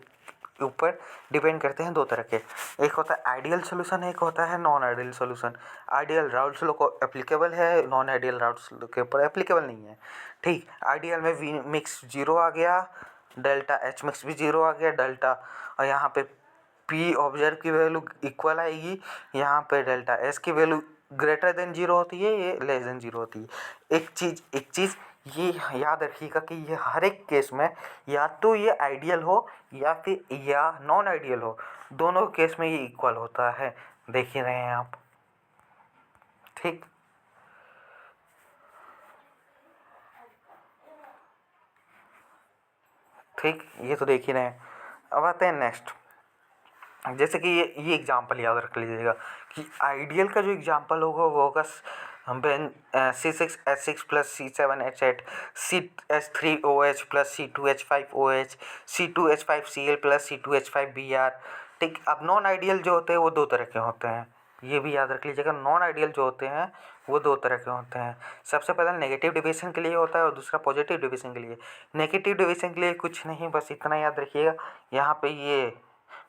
ऊपर डिपेंड करते हैं। 2 तरह के, एक होता है आइडियल सॉल्यूशन, एक होता है non ideal solution. Ideal Raoult's law को एप्लीकेबल है, नॉन आइडियल राउल्स लॉ के ऊपर एप्लीकेबल नहीं है। ठीक, आइडियल में वी मिक्स 0 आ गया, डेल्टा एच मिक्स भी 0 आ गया, डेल्टा, और यहाँ पे पी ऑब्जर्व की वैल्यू इक्वल आएगी, यहाँ पे डेल्टा एस की वैल्यू ग्रेटर देन 0 होती है, ये लेस देन 0 होती है। एक चीज़ ये याद रखिएगा कि ये हर एक केस में या तो ये आइडियल हो या फिर या नॉन आइडियल हो, दोनों केस में ये इक्वल होता है, देख ही रहे हैं आप। ठीक, ठीक, ये तो देख ही रहे हैं। अब आते हैं नेक्स्ट, जैसे कि ये एग्जांपल याद रख लीजिएगा कि आइडियल का जो एग्जांपल होगा वो होगा C6H6 plus C7H8 CH3OH plus C2H5OH C2H5Cl plus C2H5Br। ठीक, अब नॉन आइडियल जो होते हैं वो दो तरह के होते हैं, ये भी याद रख लीजिएगा। नॉन आइडियल जो होते हैं वो दो तरह के होते हैं, सबसे पहला नेगेटिव डिविजन के लिए होता है और दूसरा पॉजिटिव डिविजन के लिए। नेगेटिव डिविजन के लिए कुछ नहीं, बस इतना याद रखिएगा, यहाँ पे ये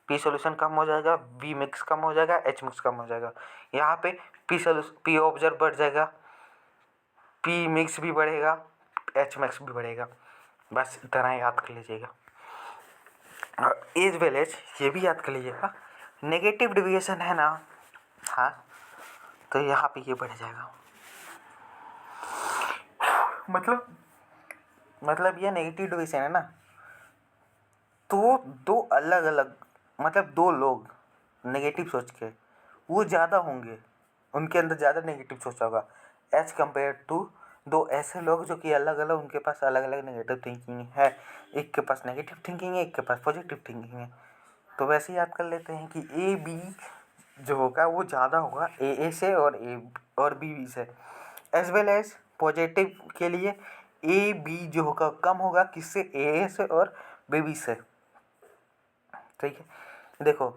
पी सोल्यूशन कम हो जाएगा, बी मिक्स कम हो जाएगा, एच मिक्स कम हो जाएगा। यहाँ पे पी ऑब्जर्व बढ़ जाएगा, पी मिक्स भी बढ़ेगा, एच मिक्स भी बढ़ेगा, बस इतना याद कर लीजिएगा। और एज वेल एज ये भी याद कर लीजिएगा, नेगेटिव डिविएशन है ना, हाँ, तो यहाँ पे ये बढ़ जाएगा। मतलब ये नेगेटिव डिविएशन है ना, तो दो अलग अलग, मतलब दो लोग नेगेटिव सोच के वो ज़्यादा होंगे, उनके अंदर ज़्यादा नेगेटिव सोचा होगा एज कम्पेयर टू दो ऐसे लोग जो कि अलग अलग, उनके पास अलग अलग नेगेटिव थिंकिंग है। एक के पास नेगेटिव थिंकिंग है, एक के पास पॉजिटिव थिंकिंग है। तो वैसे याद कर लेते हैं कि ए बी जो होगा वो ज़्यादा होगा ए से और बी से, एज वेल एज पॉजिटिव के लिए ए बी जो होगा कम होगा किससे, ए से और बी से। ठीक है, देखो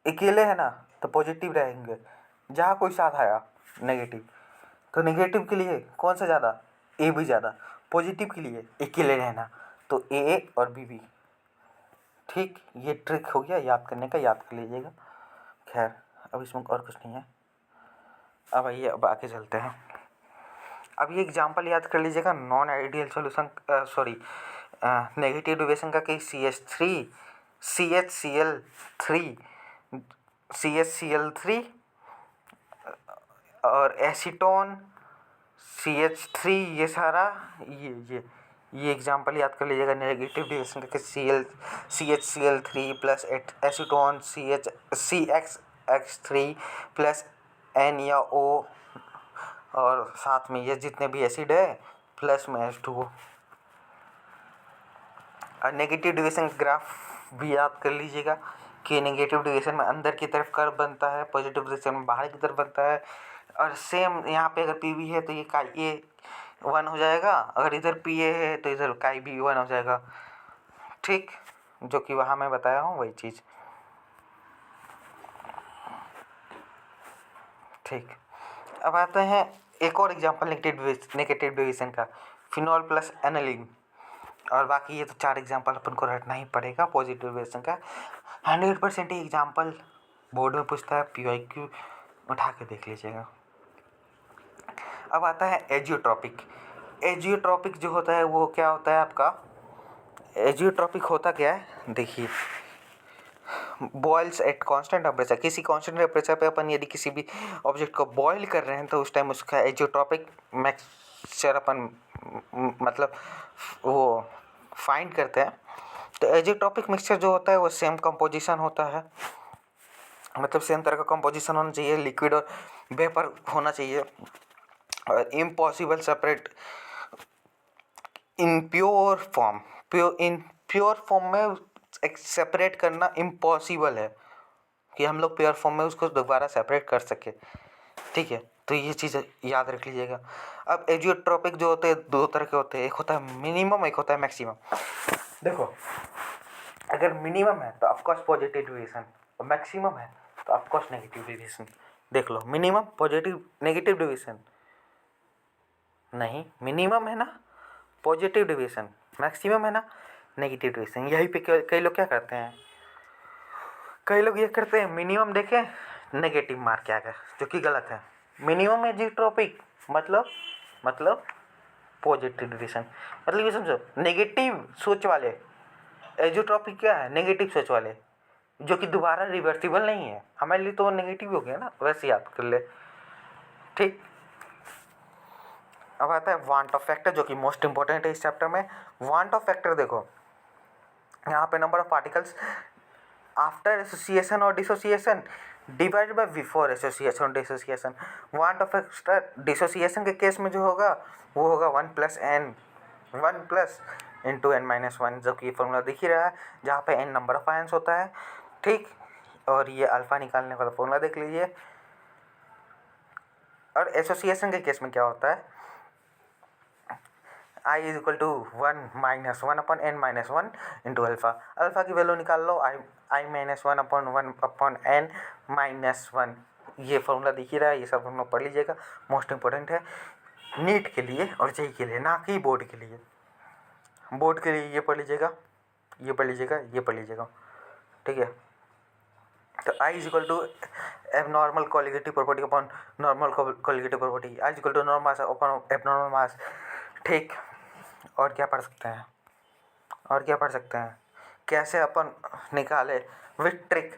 अकेले है ना तो पॉजिटिव रहेंगे, जहाँ कोई साथ आया नेगेटिव, तो नेगेटिव के लिए कौन सा ज़्यादा, ए भी ज़्यादा, पॉजिटिव के लिए अकेले रहना तो ए और बी। ठीक, ये ट्रिक हो गया याद करने का, याद कर लीजिएगा। खैर अब इसमें और कुछ नहीं है, अब आइए अब आगे चलते हैं। अब ये एग्जांपल याद कर लीजिएगा non ideal solution, sorry negative deviation का कि CHCl3 और एसीटोन CH3, ये सारा ये एग्जांपल याद कर लीजिएगा नेगेटिव डिविएशन का कि CHCl3 plus acetone CXX3 plus N या O, और साथ में ये जितने भी एसिड है प्लस में H2O। और नेगेटिव डिविएशन ग्राफ भी याद कर लीजिएगा कि नेगेटिव डिविएशन में अंदर की तरफ कर्व बनता है, पॉजिटिव डिविएशन में बाहर की तरफ बनता है। और सेम यहाँ पे अगर पी वी है तो ये का ए 1 हो जाएगा, अगर इधर पी ए है तो इधर काई बी 1 हो जाएगा। ठीक, जो कि वहाँ मैं बताया हूँ वही चीज़। ठीक, अब आते हैं एक और एग्जांपल नेगेटिव डिविएशन का, फिनॉल प्लस एनालिन। और बाकी ये तो 4 एग्जांपल अपन को रटना ही पड़ेगा पॉजिटिव डिविएशन का। 100% ही एग्जांपल बोर्ड में पूछता है, PYQ उठा के देख लीजिएगा। अब आता है एजियोट्रॉपिक। एजियोट्रॉपिक जो होता है वो क्या होता है आपका, एजियोट्रॉपिक होता क्या है, देखिए बॉयल्स एट कांस्टेंट टेम्परेचर, किसी कांस्टेंट टेम्परेचर पे अपन यदि किसी भी ऑब्जेक्ट को बॉयल कर रहे हैं तो उस टाइम उसका एजियोट्रॉपिक मिक्सचर अपन मतलब वो फाइंड करते हैं। तो एजियोट्रॉपिक मिक्सचर जो होता है वो सेम कंपोजिशन होता है, मतलब सेम तरह का कंपोजिशन होना चाहिए, लिक्विड और वेपर होना चाहिए, और impossible separate in pure form, pure form में सेपरेट करना इम्पॉसिबल है कि हम लोग प्योर फॉर्म में उसको दोबारा सेपरेट कर सके। ठीक है, तो ये चीज़ याद रख लीजिएगा। अब एजियोट्रॉपिक जो होते हैं दो तरह के होते हैं, एक होता है मिनिमम, एक होता है मैक्सिमम। देखो अगर मिनिमम है तो ऑफकोर्स पॉजिटिव डिविएशन, और मैक्सिमम है तो ऑफकोर्स नेगेटिव डिविएशन। देख लो, मिनिमम पॉजिटिव नेगेटिव डिविएशन नहीं, मिनिमम है ना पॉजिटिव डिविएशन, मैक्सिमम है ना नेगेटिव डिविएशन। यही पे कई लोग क्या करते हैं, कई लोग ये करते हैं मिनिमम देखे नेगेटिव मार्क आ गया, जो कि गलत है। मिनिमम एजियोट्रॉपिक मतलब पॉजिटिव डिविएशन, मतलब ये समझो नेगेटिव सोच वाले, एजियोट्रॉपिक क्या है, नेगेटिव सोच वाले, जो कि दोबारा रिवर्सिबल नहीं है, हमारे लिए तो नेगेटिव हो गया ना, वैसे याद कर ले। ठीक। अब आता है वांट ऑफ फैक्टर, जो कि मोस्ट इंपॉर्टेंट है इस चैप्टर में। वांट ऑफ फैक्टर देखो, यहाँ पे number of particles after association और dissociation divided by before association और dissociation. Van't Hoff factor dissociation के केस में जो होगा वो होगा 1 plus n, 1 plus into n minus 1, जो कि फॉर्मूला दिख ही रहा है, जहाँ पे n नंबर ऑफ आयंस होता है। ठीक, और ये अल्फा निकालने वाला फॉर्मूला देख लीजिए। और एसोसिएशन के केस में क्या होता है, I is equal to 1 minus 1 upon n minus 1 into alpha. Alpha की वैल्यू निकाल लो, I minus 1 upon 1 upon n minus 1। ये फॉर्मूला दिख ही रहा है, ये सब हम लोग पढ़ लीजिएगा, मोस्ट इंपॉर्टेंट है नीट के लिए और जेई के लिए, ना कि बोर्ड के लिए। बोर्ड के लिए ये पढ़ लीजिएगा, ये पढ़ लीजिएगा, ये पढ़ लीजिएगा, ठीक है। तो I is equal to abnormal colligative property upon normal colligative property, I is equal to normal mass upon abnormal mass. ठीक, और क्या पढ़ सकते हैं, और क्या पढ़ सकते हैं, कैसे अपन निकाले विथ ट्रिक।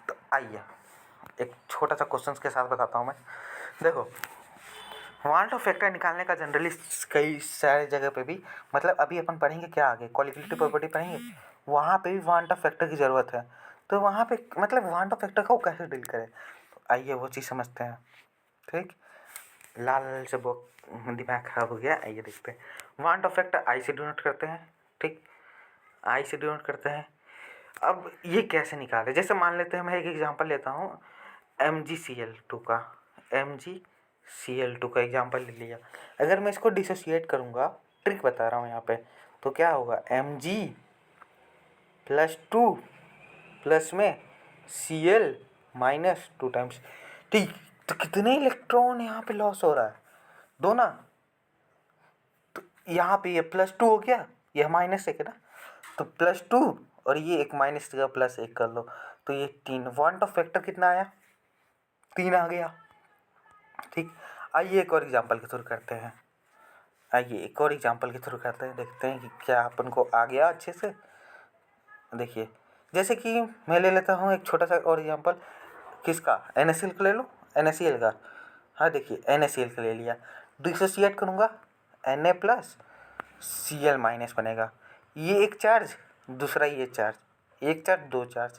तो आइए एक छोटा सा क्वेश्चन के साथ बताता हूँ मैं। देखो, वांट ऑफ फैक्टर निकालने का जनरली कई सारे जगह पे भी, मतलब अभी अपन पढ़ेंगे क्या आगे, कोलिगेटिव प्रॉपर्टी पढ़ेंगे, वहाँ पे भी वांट ऑफ फैक्टर की ज़रूरत है। तो वहाँ पे मतलब वांट ऑफ फैक्टर को कैसे डील करें, तो आइए वो चीज़ समझते हैं। ठीक, लाल लाल से वो दिमाग खराब हो गया, आइए देखते हैं। वांट ऑफ फैक्टर आई से डिनोट करते हैं। ठीक, आई से डिनोट करते हैं। अब ये कैसे निकालें, जैसे मान लेते हैं, मैं एक एग्जांपल लेता हूँ MgCl2 का, MgCl2 का एग्जांपल ले लिया। अगर मैं इसको डिसोसिएट करूँगा, ट्रिक बता रहा हूँ यहाँ पे, तो क्या होगा, Mg प्लस 2 प्लस में Cl माइनस 2 टाइम्स। ठीक, तो कितने इलेक्ट्रॉन यहाँ पे लॉस हो रहा है, दो ना। तो यहाँ पे ये प्लस 2 हो गया, यह माइनस 1 है ना, तो प्लस 2 और ये एक माइनस का प्लस 1 कर लो, तो ये 3। वांट ऑफ फैक्टर कितना आया, 3 आ गया। ठीक, आइए एक और एग्जांपल के थ्रू करते हैं, आइए एक और एग्जांपल के थ्रू करते हैं, देखते हैं कि क्या अपन को आ गया अच्छे से। देखिए, जैसे कि मैं ले लेता हूँ एक छोटा सा और एग्जांपल, किसका, NaCl को ले लो, NaCl का। हाँ देखिए, NaCl का ले लिया, डिसोसिएट करूँगा, Na प्लस Cl माइनस बनेगा। ये एक चार्ज, दूसरा ये चार्ज, एक चार्ज दो चार्ज,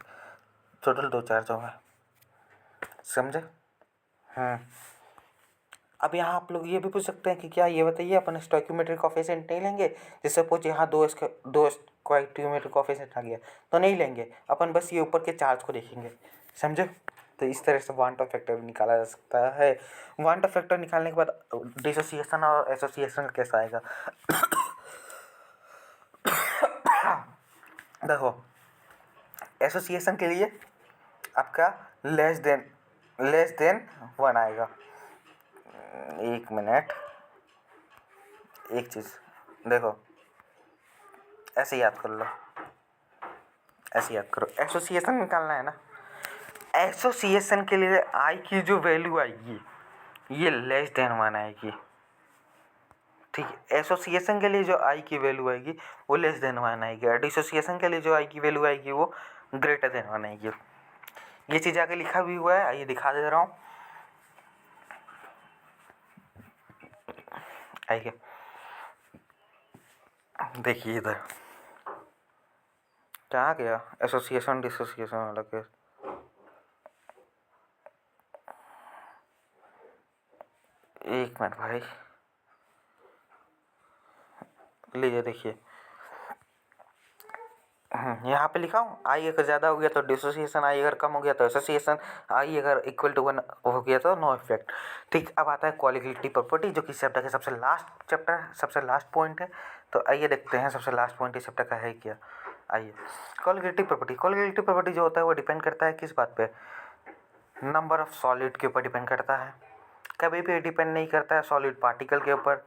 टोटल 2 चार्ज होगा, समझे। अब यहाँ आप लोग ये भी पूछ सकते हैं कि क्या, ये बताइए अपन स्टोइकियोमेट्रिक कोएफिशिएंट नहीं लेंगे, जैसे सपोज यहाँ दो स्टोइकियोमेट्रिक कोएफिशिएंट आ गया, तो नहीं लेंगे अपन, बस ये ऊपर के चार्ज को देखेंगे, समझे। तो इस तरह से वांट ऑफ फैक्टर भी निकाला जा सकता है। वांट ऑफ फैक्टर निकालने के बाद डिसोसिएशन और एसोसिएशन कैसा आएगा। देखो, एसोसिएशन के लिए आपका लेस देन 1 आएगा। एक मिनट, एक चीज़ देखो, ऐसे याद कर लो, ऐसे याद करो, एसोसिएशन निकालना है ना। एसोसिएशन के लिए आई की जो वैल्यू आएगी ये लेस देन 1 आएगी। ठीक है, एसोसिएशन के लिए जो आई की वैल्यू आएगी वो लेस देन 1 आएगी, और डिसोसिएशन के लिए जो आई की वैल्यू आएगी वो ग्रेटर देन 1 आएगी। ये चीज़ आगे लिखा भी हुआ है, आइए दिखा दे रहा हूँ। आइए देखिए इधर क्या गया, एसोसिएशन डिसोसिएशन वाला केस। एक मिनट भाई, लीजिए देखिए, यहाँ पे लिखा हूँ, आई अगर ज़्यादा हो गया तो डिसोसिएशन, आई अगर कम हो गया तो एसोसिएशन, आई अगर इक्वल टू 1 हो गया तो नो इफेक्ट। ठीक, अब आता है कोलिगेटिव प्रॉपर्टी, जो कि चैप्टर के सबसे लास्ट पॉइंट है। तो आइए देखते हैं सबसे लास्ट पॉइंट इस चैप्टर का है क्या। आइए, कोलिगेटिव प्रॉपर्टी जो होता है वो डिपेंड करता है किस बात पे, नंबर ऑफ सॉलिड के ऊपर डिपेंड करता है, कभी भी डिपेंड नहीं करता है सॉलिड पार्टिकल के ऊपर।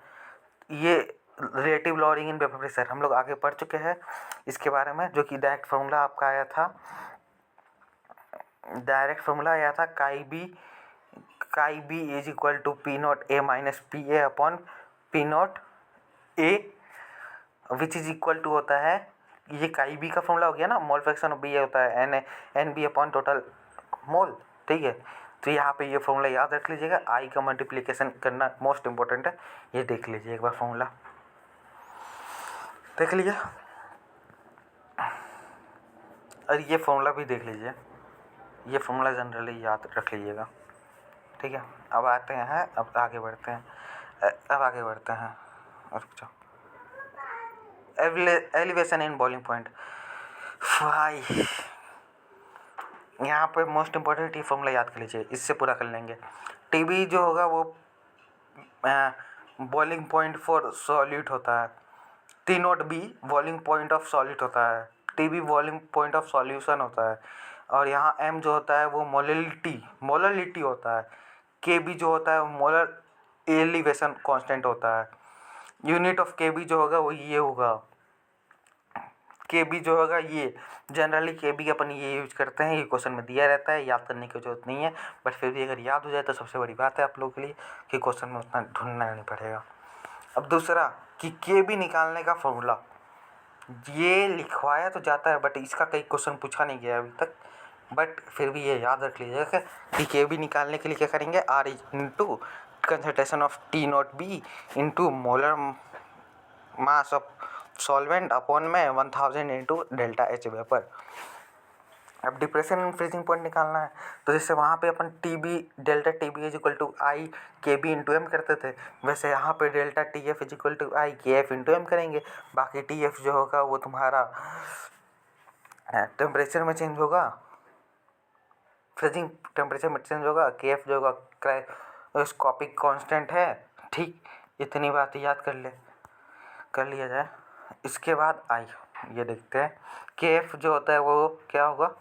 ये रिलेटिव लॉरिंग इन वेपर प्रेशर हम लोग आगे पढ़ चुके हैं इसके बारे में, जो कि डायरेक्ट फार्मूला आपका आया था, chi B is equal to P not A minus P A upon P not A, which is equal to होता है, ये काई बी का फॉर्मूला हो गया ना, मोल फ्रैक्शन ऑफ बी होता है N B upon total mole. ठीक है, तो यहाँ पे ये फॉर्मूला याद रख लीजिएगा, आई का मल्टीप्लिकेशन करना मोस्ट इम्पोर्टेंट है। ये देख लीजिए एक बार फॉर्मूला, देख लीजिए, और ये फॉर्मूला भी देख लीजिए। ये फॉर्मूला जनरली याद रख लीजिएगा, ठीक है। अब आते हैं, अब आगे बढ़ते हैं, रुक जाओ। एलिवेशन इन बॉइलिंग पॉइंट, भाई यहाँ पे मोस्ट इम्पोर्टेंट ये फॉर्मूला याद कर लीजिए, इससे पूरा कर लेंगे। टीबी जो होगा वो बॉइलिंग पॉइंट फॉर सॉलिड होता है, T naught B boiling point of solid होता है, TB boiling point of solution होता है, और यहाँ एम जो होता है वो मोललिटी होता है, के बी जो होता है वो मोलर एलिवेशन कांस्टेंट होता है। यूनिट ऑफ के बी जो होगा वो ये होगा, के बी जो होगा ये, जनरली के बी अपन ये यूज करते हैं, ये क्वेश्चन में दिया रहता है, याद करने की जरूरत नहीं है, बट फिर भी अगर याद हो जाए तो सबसे बड़ी बात है आप लोगों के लिए कि क्वेश्चन में उतना ढूंढना नहीं पड़ेगा। अब दूसरा कि के बी निकालने का फॉर्मूला, ये लिखवाया तो जाता है बट इसका कई क्वेश्चन पूछा नहीं गया अभी तक, बट फिर भी ये याद रख लीजिएगा कि के बी निकालने के लिए क्या करेंगे, R into concentration of T naught B into molar mass of solvent upon में 1000 इंटू डेल्टा एच वेपर। अब डिप्रेशन एंड फ्रीजिंग पॉइंट निकालना है, तो जैसे वहाँ पे अपन T B delta T B is equal to I K B into M करते थे, वैसे यहाँ पे delta T F is equal to I K F into M करेंगे। बाकी टी एफ जो होगा वो तुम्हारा टेम्परेचर में चेंज होगा, फ्रीजिंग टेम्परेचर में चेंज होगा, के एफ जो होगा क्रायोस्कोपिक कांस्टेंट है, ठीक। इतनी बात याद कर लिया जाए। इसके बाद आई ये देखते हैं के एफ जो होता है वो क्या होगा,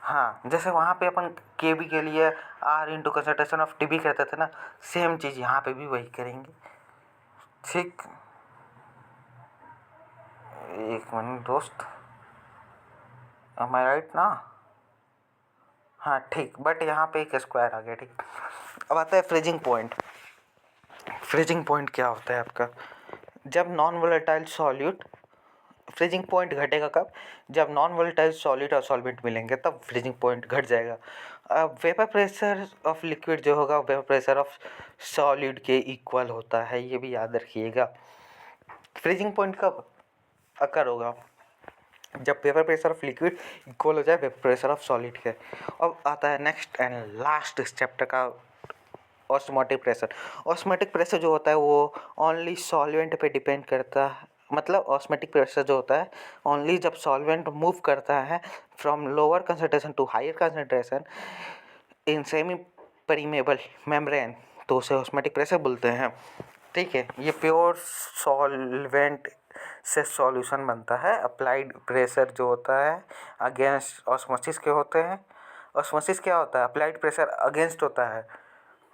हाँ जैसे वहाँ पे अपन के बी के लिए R into concentration of T B करते थे ना, सेम चीज़ यहाँ पे भी वही करेंगे, ठीक। एक मिनट दोस्त, एम आई राइट ना, हाँ ठीक, बट यहाँ पे एक स्क्वायर आ गया, ठीक। अब आता है फ्रीजिंग पॉइंट। फ्रीजिंग पॉइंट क्या होता है आपका, जब non volatile solute, freezing point घटेगा कब, जब नॉन वोलेटाइल सॉलिड और सॉल्वेंट मिलेंगे तब फ्रीजिंग पॉइंट घट जाएगा। अब वेपर प्रेशर ऑफ लिक्विड जो होगा वेपर प्रेशर ऑफ सॉलिड के इक्वल होता है, ये भी याद रखिएगा। फ्रीजिंग पॉइंट कब अकर होगा, जब vapour pressure of liquid equal हो जाए वेपर प्रेशर ऑफ सॉलिड के। अब आता है नेक्स्ट एंड लास्ट इस चैप्टर का ऑस्मोटिक प्रेशर। ऑस्मोटिक प्रेशर जो होता है वो ओनली सॉल्वेंट पे डिपेंड करता है, मतलब ऑस्मोटिक प्रेशर जो होता है ओनली जब सॉल्वेंट मूव करता है from lower concentration to higher concentration in semipermeable membrane, तो उसे ऑस्मोटिक प्रेशर बोलते हैं, ठीक है। ये प्योर सॉल्वेंट से सॉल्यूशन बनता है। अप्लाइड प्रेशर जो होता है अगेंस्ट ऑस्मोसिस के होते हैं। ऑस्मोसिस क्या होता है, अप्लाइड प्रेशर अगेंस्ट होता है,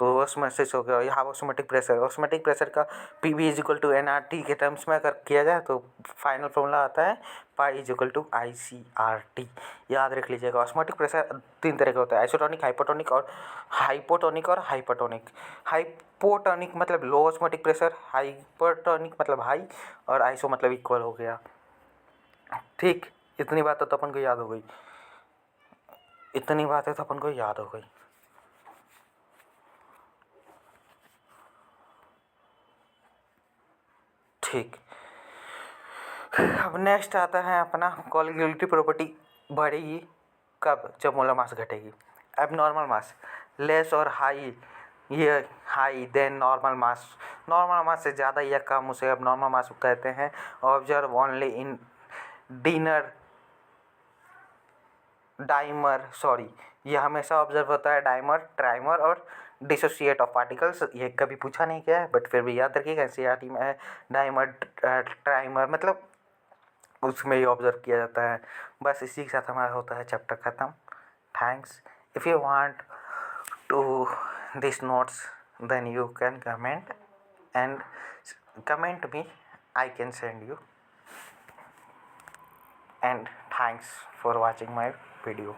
तो ऑस्मोसिस हो गया। यहाँ ऑस्मोटिक प्रेशर का P V is equal to N R T के टर्म्स में अगर किया जाए तो फाइनल फॉर्मूला आता है pi is equal to I C R T, याद रख लीजिएगा। ऑस्मोटिक प्रेशर 3 तरह का होता है, आइसोटोनिक, हाइपोटोनिक और हाइपोटोनिक और हाइपरटोनिक। हाइपोटोनिक मतलब लो ऑस्मोटिक प्रेशर, हाइपरटोनिक मतलब हाई, और आइसो मतलब इक्वल हो गया, ठीक। इतनी बातें तो अपन को याद हो गई, ठीक। अब नेक्स्ट आता है अपना कोलिगिलिटी प्रॉपर्टी बढ़ेगी कब, जब मोलर मास घटेगी। अब नॉर्मल मास लेस और हाई, ये हाई देन नॉर्मल मास से ज़्यादा या कम उसे अब नॉर्मल मास कहते हैं। ऑब्जर्व ओनली इन ये हमेशा ऑब्जर्व होता है डाइमर, ट्राइमर और डिसोसिएट ऑफ पार्टिकल्स। ये कभी पूछा नहीं गया है बट फिर भी याद रखिएगा, एनसीईआरटी में है डाइमर, ट्राइमर, मतलब उसमें ही ऑब्जर्व किया जाता है। बस इसी के साथ हमारा होता है चैप्टर ख़त्म। Thanks. If you want to this notes then you can comment me, I can send you, and thanks for watching my video.